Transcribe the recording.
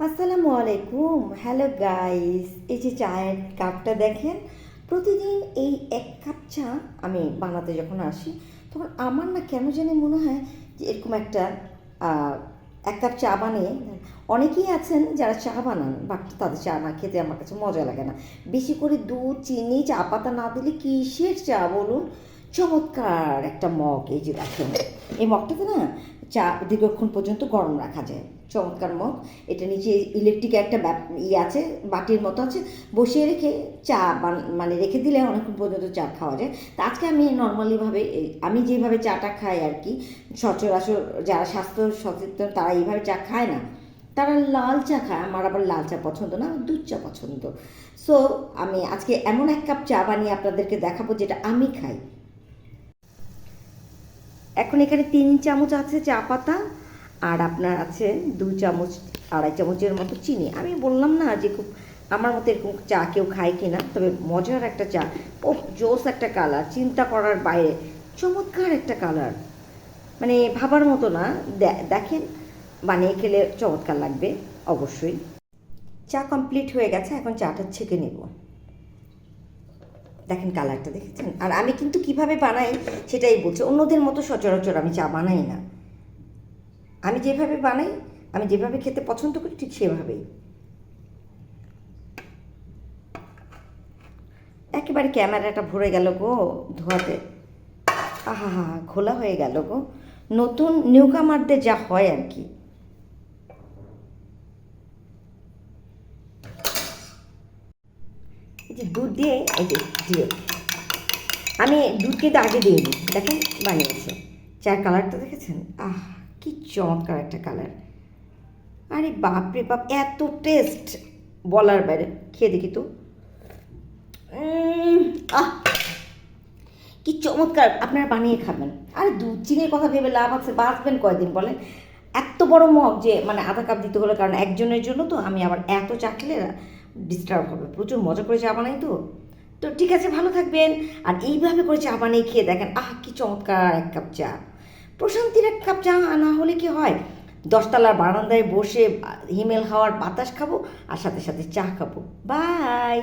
আসসালামু আলাইকুম, hello guys. এই যে চায়ের কাপটা দেখেন, প্রতিদিন এই এক কাপ চা আমি বানাতে যখন আসি তখন আমার না কেন জানি মনে হয় যে এরকম একটা আহ, এক কাপ চা বানিয়ে, অনেকেই আছেন যারা চা বানান বাট তাদের চা না খেতে আমার কাছে মজা লাগে না। বেশি করে দুধ, চিনি, চা পাতা না দিলে কিসের চা বলুন। চমৎকার একটা মগ, এই যে দেখেন, এই মগটাতে না চা দীর্ঘক্ষণ পর্যন্ত গরম রাখা যায়। চমৎকার মগ। এটা নিচে ইলেকট্রিক একটা আছে, বাটির মতো আছে, বসিয়ে রেখে চা মানে রেখে দিলে অনেকক্ষণ পর্যন্ত চা খাওয়া যায়। তা আজকে আমি নর্মালিভাবে আমি যেভাবে চাটা খাই আর কি, সচরাচর যারা স্বাস্থ্য সচেতন তারা এইভাবে চা খায় না, তারা লাল চা খায়। আমার আবার লাল চা পছন্দ না, আমার দুধ চা পছন্দ। সো আমি আজকে এমন এক কাপ চা বানিয়ে আপনাদেরকে দেখাবো যেটা আমি খাই। এখন এখানে 3 চামচ আছে চা পাতা, আর আপনার আছে 2 চামচ, 2.5 চামচের মতো চিনি। আমি বললাম না যে খুব আমার মতো এরকম চা কেউ খায় কিনা, তবে মজার একটা চা। ও জোস একটা কালার, চিন্তা করার বাইরে, চমৎকার একটা কালার, মানে ভাবার মতো না। দেখেন, বানিয়ে খেলে চমৎকার লাগবে অবশ্যই। চা কমপ্লিট হয়ে গেছে, এখন চাটা ছেঁকে নেব। দেখেন কালারটা দেখেছেন। আর আমি কিন্তু কিভাবে বানাই সেটাই বলছি, অন্যদের মতো সচরাচর আমি চা বানাই না। আমি যেভাবে বানাই, আমি যেভাবে খেতে পছন্দ করি ঠিক সেভাবেই। একেবারে ক্যামেরাটা ভরে গেল গো ধোয়াতে। আহা হা, খোলা হয়ে গেল গো। নতুন নিউকামারদের যা হয় আর কি। এই যে দুধ দিয়ে, এই যে দিয়ে আমি দুধ কিন্তু আগে দিয়ে দিই। দেখেন বানিয়েছে, চায়ের কালারটা দেখেছেন? আহ, কি চমৎকার একটা কালার। আরে বাপ রে বাপ, এত টেস্ট বলার বাইরে। খেয়ে দেখি তো। আহ, কি চমৎকার! আপনারা বানিয়ে খাবেন। আর দুধ চিনির কথা ভেবে লাভ আছে? বাঁচবেন কয়দিন বলেন? এত বড় মগ যে মানে আধা কাপ দিতে হলো, কারণ একজনের জন্য তো। আমি আবার এত চা খেলে ডিস্টার্ব হবে। প্রচুর মজা করে চা বানাই তো। তো ঠিক আছে, ভালো থাকবেন। আর এইভাবে করে চা বানিয়ে খেয়ে দেখেন, আহ কি চমৎকার এক কাপ চা। প্রশান্তির এক কাপ চা না হলে কি হয়, 10তলার বারান্দায় বসে হিমেল হাওয়ার বাতাস খাবো আর সাথে সাথে চা খাবো। বাই।